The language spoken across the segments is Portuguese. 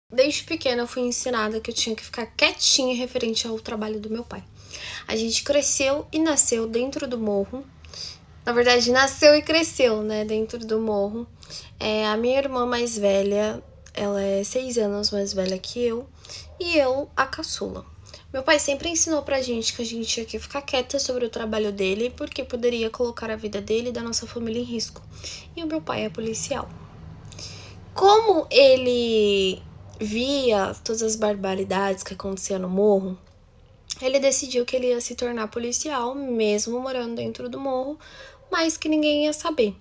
Desde pequena eu fui ensinada que eu tinha que ficar quietinha referente ao trabalho do meu pai. A gente cresceu e nasceu dentro do morro. Na verdade, nasceu e cresceu, né, dentro do morro. A minha irmã mais velha, ela é 6 anos mais velha que eu, e eu, a caçula. Meu pai sempre ensinou pra gente que a gente tinha que ficar quieta sobre o trabalho dele, porque poderia colocar a vida dele e da nossa família em risco. E o meu pai é policial. Como ele via todas as barbaridades que aconteciam no morro, ele decidiu que ele ia se tornar policial, mesmo morando dentro do morro, mas que ninguém ia saber.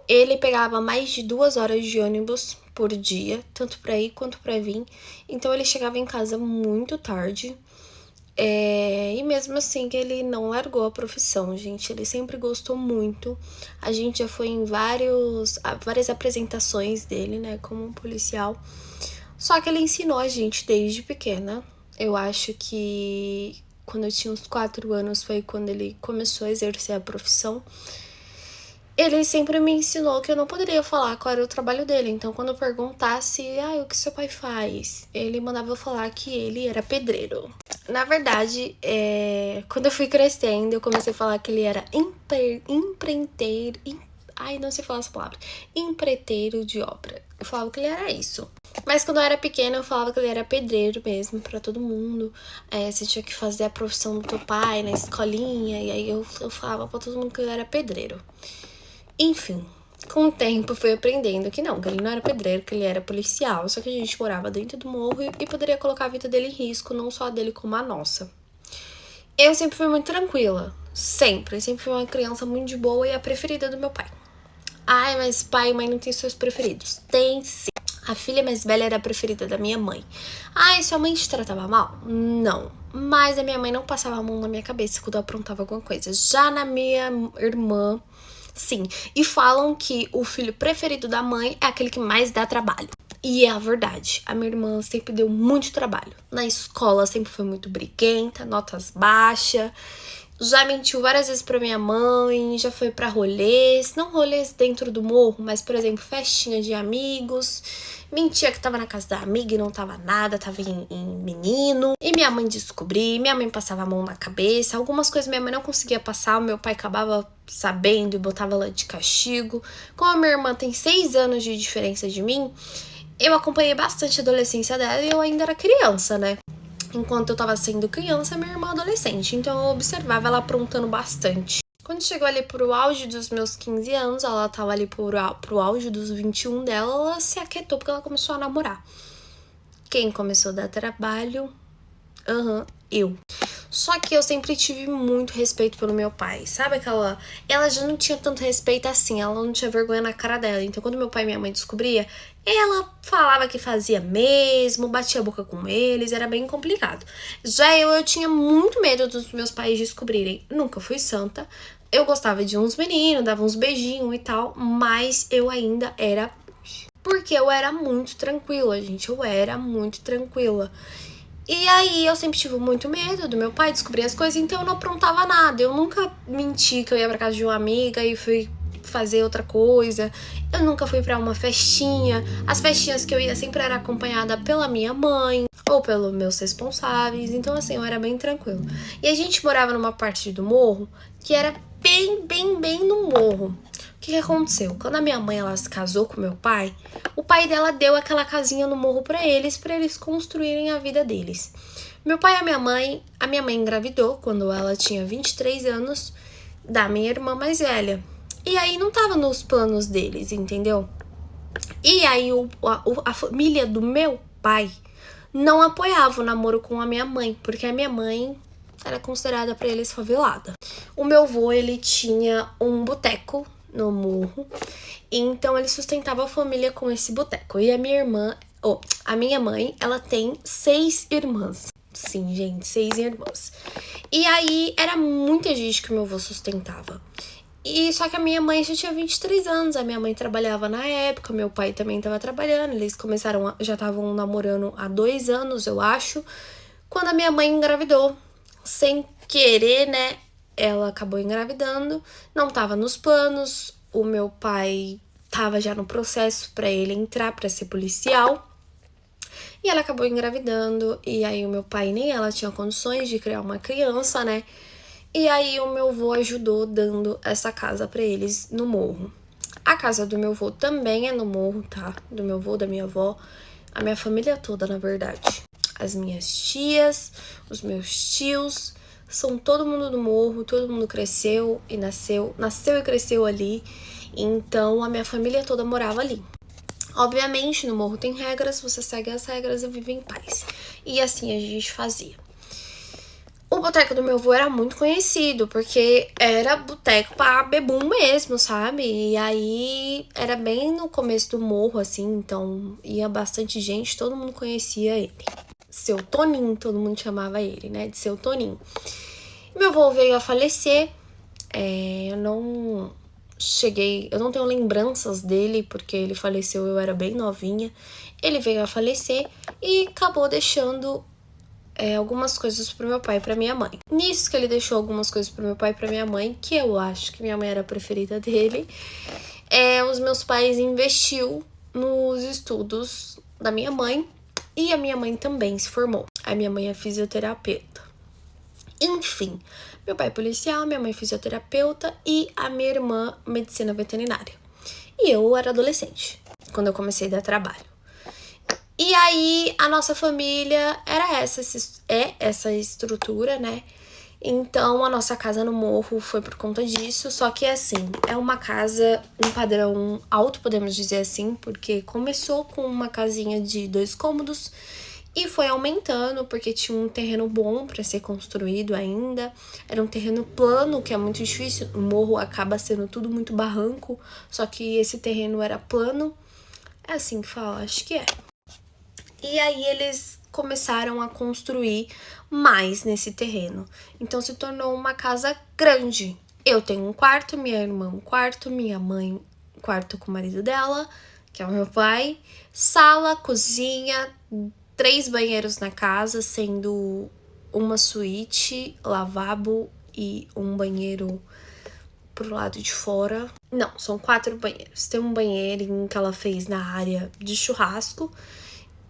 Ele pegava mais de 2 horas de ônibus por dia, tanto para ir quanto para vir, então ele chegava em casa muito tarde. E mesmo assim que ele não largou a profissão, gente, ele sempre gostou muito. A gente já foi em várias apresentações dele, né, como um policial. Só que ele ensinou a gente desde pequena. Eu acho que quando eu tinha uns 4 anos foi quando ele começou a exercer a profissão. Ele sempre me ensinou que eu não poderia falar qual era o trabalho dele. Então, quando eu perguntasse, o que seu pai faz? Ele mandava eu falar que ele era pedreiro. Na verdade, quando eu fui crescendo, eu comecei a falar que ele era empreiteiro. Não sei falar essa palavra. Empreiteiro de obra. Eu falava que ele era isso. Mas quando eu era pequena, eu falava que ele era pedreiro mesmo, pra todo mundo. Você tinha que fazer a profissão do teu pai na escolinha. E aí eu falava pra todo mundo que ele era pedreiro. Enfim, com o tempo fui aprendendo que ele não era pedreiro, que ele era policial. Só que a gente morava dentro do morro e poderia colocar a vida dele em risco, não só a dele como a nossa. Eu sempre fui muito tranquila, sempre fui uma criança muito de boa e a preferida do meu pai. Mas pai e mãe não tem seus preferidos. Tem sim. A filha mais velha era a preferida da minha mãe. Sua mãe te tratava mal? Não. Mas a minha mãe não passava a mão na minha cabeça quando eu aprontava alguma coisa. Já na minha irmã, sim. E falam que o filho preferido da mãe é aquele que mais dá trabalho. E é a verdade. A minha irmã sempre deu muito trabalho. Na escola sempre foi muito briguenta, notas baixas. Já mentiu várias vezes pra minha mãe, já foi pra rolês, não rolês dentro do morro, mas, por exemplo, festinha de amigos. Mentia que tava na casa da amiga e não tava nada, tava em menino. E minha mãe descobria, minha mãe passava a mão na cabeça. Algumas coisas minha mãe não conseguia passar, o meu pai acabava sabendo e botava ela de castigo. Como a minha irmã tem 6 anos de diferença de mim, eu acompanhei bastante a adolescência dela e eu ainda era criança, né? Enquanto eu tava sendo criança, minha irmã adolescente. Então eu observava ela aprontando bastante. Quando chegou ali pro auge dos meus 15 anos, ela tava ali pro auge dos 21 dela, ela se aquietou porque ela começou a namorar. Quem começou a dar trabalho? Eu. Só que eu sempre tive muito respeito pelo meu pai, sabe aquela... Ela já não tinha tanto respeito assim, ela não tinha vergonha na cara dela. Então quando meu pai e minha mãe descobria, ela falava que fazia mesmo, batia a boca com eles, era bem complicado. Já eu tinha muito medo dos meus pais descobrirem. Nunca fui santa, eu gostava de uns meninos, dava uns beijinhos e tal, mas eu ainda era... Porque eu era muito tranquila, gente, eu era muito tranquila. E aí eu sempre tive muito medo do meu pai descobrir as coisas, então eu não aprontava nada. Eu nunca menti que eu ia pra casa de uma amiga e fui fazer outra coisa. Eu nunca fui pra uma festinha. As festinhas que eu ia sempre era acompanhada pela minha mãe ou pelos meus responsáveis. Então assim, eu era bem tranquilo. E a gente morava numa parte do morro que era bem no morro. O que aconteceu? Quando a minha mãe ela se casou com meu pai, o pai dela deu aquela casinha no morro pra eles construírem a vida deles. Meu pai e a minha mãe engravidou quando ela tinha 23 anos da minha irmã mais velha. E aí não tava nos planos deles, entendeu? E aí a família do meu pai não apoiava o namoro com a minha mãe, porque a minha mãe era considerada pra eles favelada. O meu avô, ele tinha um boteco no morro, então ele sustentava a família com esse boteco. E a minha mãe, ela tem 6 irmãs. Sim, gente, 6 irmãs. E aí era muita gente que o meu avô sustentava. E só que a minha mãe já tinha 23 anos, a minha mãe trabalhava na época, meu pai também estava trabalhando, eles já estavam namorando há 2 anos, eu acho, quando a minha mãe engravidou. Sem querer, né? Ela acabou engravidando, não tava nos planos, o meu pai tava já no processo pra ele entrar pra ser policial. E ela acabou engravidando, e aí o meu pai nem ela tinha condições de criar uma criança, né? E aí o meu avô ajudou dando essa casa pra eles no morro. A casa do meu avô também é no morro, tá? Do meu avô, da minha avó, a minha família toda, na verdade. As minhas tias, os meus tios, são todo mundo do morro, todo mundo cresceu e nasceu e cresceu ali. Então a minha família toda morava ali. Obviamente, no morro tem regras, você segue as regras e vive em paz. E assim a gente fazia. O boteco do meu avô era muito conhecido, porque era boteco pra bebum mesmo, sabe? E aí era bem no começo do morro, assim, então ia bastante gente, todo mundo conhecia ele. Seu Toninho, todo mundo chamava ele, né? De Seu Toninho. Meu avô veio a falecer, eu não tenho lembranças dele, porque ele faleceu, eu era bem novinha. Ele veio a falecer e acabou deixando algumas coisas pro meu pai e pra minha mãe. Nisso que ele deixou algumas coisas pro meu pai e pra minha mãe, que eu acho que minha mãe era a preferida dele, os meus pais investiu nos estudos da minha mãe, e a minha mãe também se formou. A minha mãe é fisioterapeuta. Enfim, meu pai é policial, minha mãe é fisioterapeuta e a minha irmã medicina veterinária. E eu era adolescente quando eu comecei a dar trabalho. E aí, a nossa família era essa estrutura, né? Então, a nossa casa no morro foi por conta disso. Só que, assim, é uma casa, um padrão alto, podemos dizer assim, porque começou com uma casinha de 2 cômodos e foi aumentando, porque tinha um terreno bom para ser construído ainda. Era um terreno plano, que é muito difícil. O morro acaba sendo tudo muito barranco, só que esse terreno era plano. É assim que fala, acho que é. E aí eles começaram a construir mais nesse terreno. Então se tornou uma casa grande. Eu tenho um quarto, minha irmã um quarto, minha mãe um quarto com o marido dela, que é o meu pai, sala, cozinha, 3 banheiros na casa, sendo uma suíte, lavabo e um banheiro pro lado de fora. Não, são 4 banheiros. Tem um banheirinho que ela fez na área de churrasco,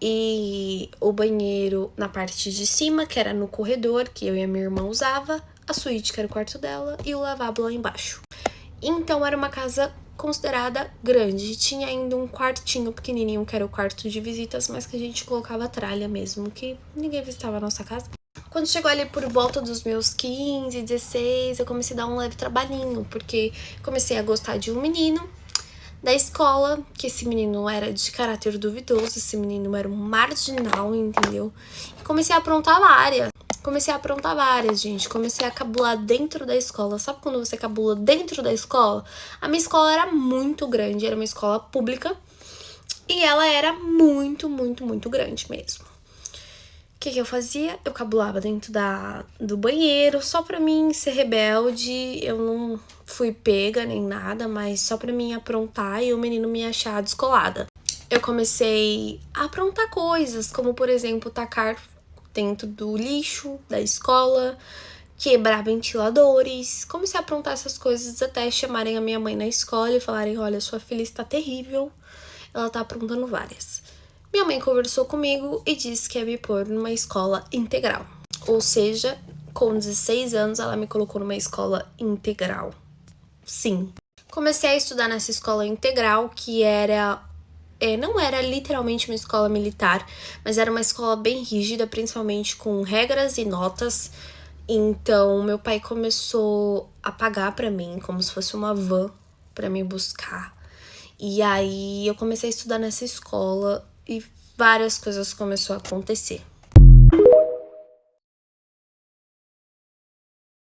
e o banheiro na parte de cima, que era no corredor, que eu e a minha irmã usava, a suíte, que era o quarto dela, e o lavabo lá embaixo. Então era uma casa considerada grande. Tinha ainda um quartinho pequenininho, que era o quarto de visitas, mas que a gente colocava tralha mesmo, que ninguém visitava a nossa casa. Quando chegou ali por volta dos meus 15, 16, eu comecei a dar um leve trabalhinho, porque comecei a gostar de um menino da escola, que esse menino era de caráter duvidoso, esse menino era um marginal, entendeu? E comecei a aprontar várias, gente. Comecei a cabular dentro da escola. Sabe quando você cabula dentro da escola? A minha escola era muito grande, era uma escola pública, e ela era muito, muito, muito grande mesmo. O que eu fazia? Eu cabulava dentro do banheiro, só pra mim ser rebelde. Eu não fui pega nem nada, mas só pra mim aprontar e o menino me achar descolada. Eu comecei a aprontar coisas, como por exemplo, tacar dentro do lixo da escola, quebrar ventiladores. Comecei a aprontar essas coisas até chamarem a minha mãe na escola e falarem: olha, sua filha está terrível, ela tá aprontando várias. Minha mãe conversou comigo e disse que ia me pôr numa escola integral. Ou seja, com 16 anos ela me colocou numa escola integral. Sim. Comecei a estudar nessa escola integral, que não era literalmente uma escola militar, mas era uma escola bem rígida, principalmente com regras e notas. Então, meu pai começou a pagar pra mim, como se fosse uma van pra me buscar. E aí, eu comecei a estudar nessa escola e várias coisas começaram a acontecer.